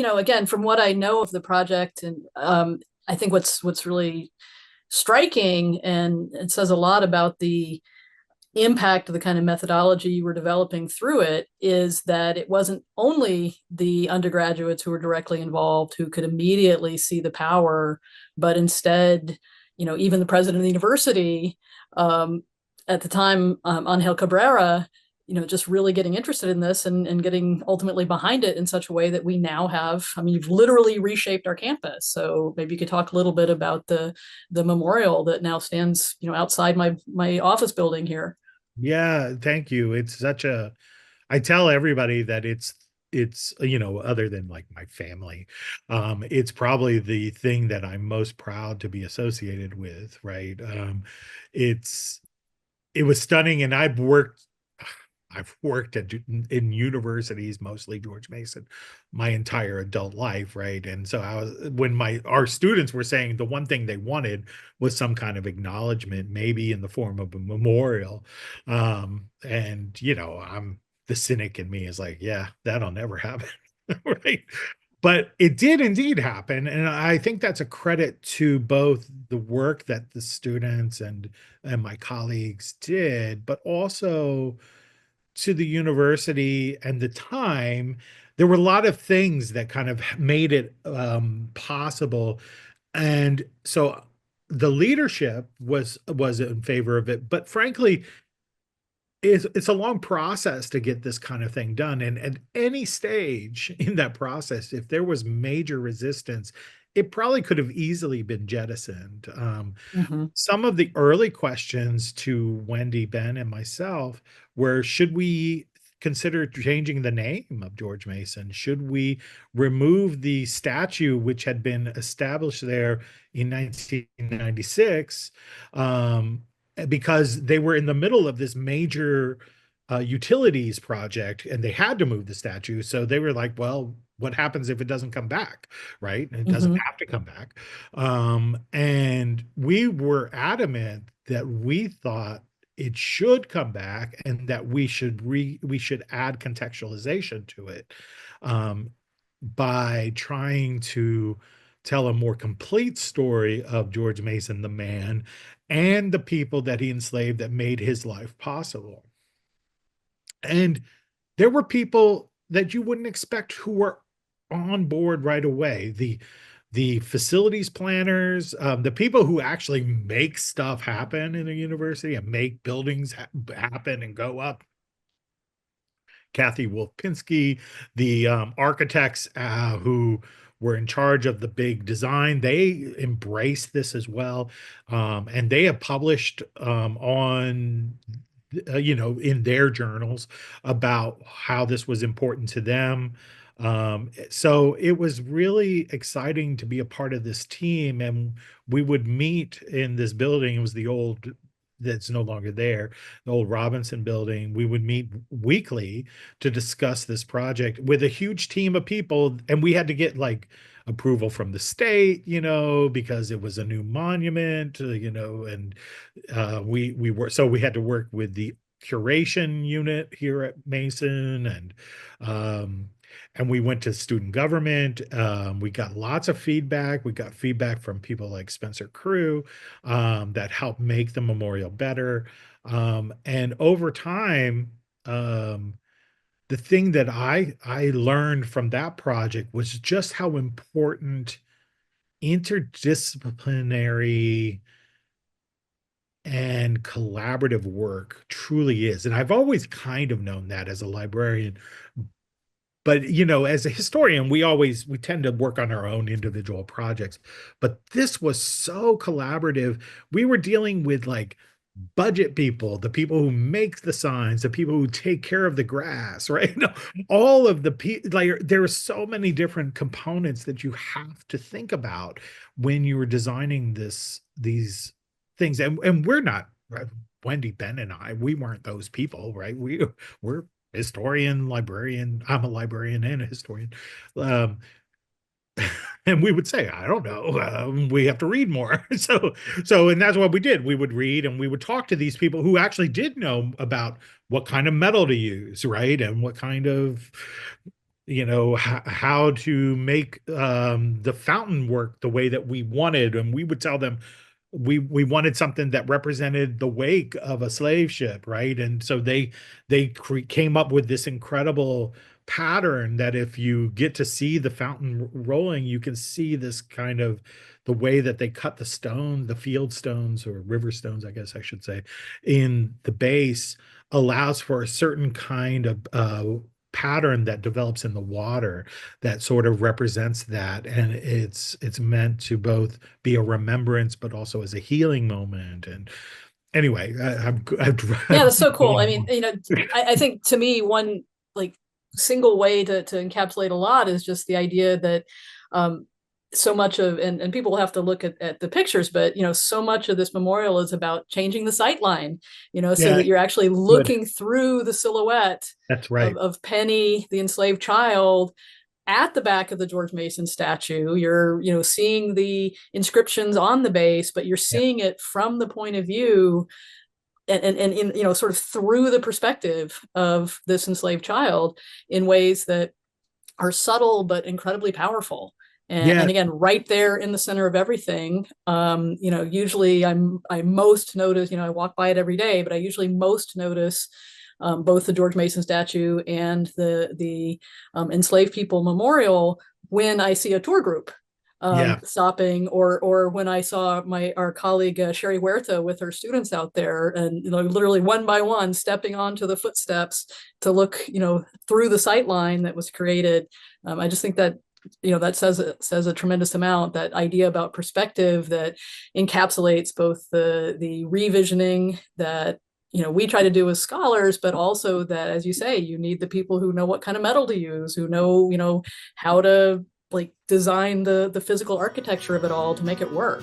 again, from what I know of the project, and I think what's really striking, and it says a lot about the impact of the kind of methodology you were developing through it, is that it wasn't only the undergraduates who were directly involved who could immediately see the power, but instead, even the president of the university, um, at the time, Angel Cabrera, just really getting interested in this, and getting ultimately behind it in such a way that we now have, I mean, you've literally reshaped our campus. So maybe you could talk a little bit about the memorial that now stands, outside my office building here. Yeah, thank you. It's such a, I tell everybody that other than like my family, it's probably the thing that I'm most proud to be associated with, right? It's it was stunning, and I've worked in universities, mostly George Mason, my entire adult life, right? And so I was when my our students were saying the one thing they wanted was some kind of acknowledgement, maybe in the form of a memorial. And I'm the cynic in me is like, yeah, that'll never happen, right? But it did indeed happen, and I think that's a credit to both the work that the students and my colleagues did, but also to the university and the time. There were a lot of things that kind of made it possible, and so the leadership was in favor of it. But frankly, it's a long process to get this kind of thing done, and at any stage in that process, if there was major resistance, it probably could have easily been jettisoned. Mm-hmm. Some of the early questions to Wendy, Ben, and myself were, should we consider changing the name of George Mason? Should we remove the statue which had been established there in 1996? Because they were in the middle of this major utilities project, and they had to move the statue. So they were like, well, what happens if it doesn't come back? Right? And it doesn't Mm-hmm. have to come back. And we were adamant that we thought it should come back, and that we should add contextualization to it, um, by trying to tell a more complete story of George Mason, the man, and the people that he enslaved that made his life possible. And there were people that you wouldn't expect who were on board right away. The facilities planners, the people who actually make stuff happen in a university and make buildings happen and go up. Kathy Wolf-Pinsky, the architects who were in charge of the big design, they embraced this as well. And they have published in their journals about how this was important to them. So it was really exciting to be a part of this team. And we would meet in this building. It was the old, that's no longer there, the old Robinson building. We would meet weekly to discuss this project with a huge team of people. And we had to get like approval from the state, because it was a new monument, and we had to work with the curation unit here at Mason, um, and we went to student government. We got lots of feedback. We got feedback from people like Spencer Crew, that helped make the memorial better. And over time, the thing that I learned from that project was just how important interdisciplinary and collaborative work truly is. And I've always kind of known that as a librarian, but as a historian, we tend to work on our own individual projects. But this was so collaborative. We were dealing with like budget people, the people who make the signs, the people who take care of the grass, right? All of the like there are so many different components that you have to think about when you were designing these things. And we're not, right? Wendy, Ben, and we weren't those people, right? We're historian, librarian. I'm a librarian and a historian. Um, and we would say, I don't know, we have to read more. And that's what we did. We would read, and we would talk to these people who actually did know about what kind of metal to use, right? And what kind of how to make the fountain work the way that we wanted. And we would tell them we wanted something that represented the wake of a slave ship, right? And so came up with this incredible pattern that if you get to see the fountain rolling, you can see this kind of the way that they cut the stone, the field stones or river stones, I guess I should say, in the base allows for a certain kind of pattern that develops in the water that sort of represents that. And it's meant to both be a remembrance but also as a healing moment. And anyway, Yeah, that's so I've cool. I gone mean, on. I think to me, one like single way to encapsulate a lot is just the idea that um, so much of, and people will have to look at the pictures, but so much of this memorial is about changing the sight line, so Yeah, that you're actually good. looking through the silhouette That's right. of Penny, the enslaved child, at the back of the George Mason statue. You're, seeing the inscriptions on the base, but you're Yeah. seeing it from the point of view and in, sort of through the perspective of this enslaved child in ways that are subtle but incredibly powerful. Yeah. And again, right there in the center of everything. Usually I most notice, I walk by it every day, but I usually most notice both the George Mason statue and the enslaved people memorial when I see a tour group Yeah. stopping, or when I saw our colleague Sherry Huerta with her students out there, and literally one by one stepping onto the footsteps to look through the sight line that was created. I just think that that says a tremendous amount. That idea about perspective that encapsulates both the revisioning that we try to do as scholars, but also that, as you say, you need the people who know what kind of metal to use, who know how to like design the physical architecture of it all to make it work.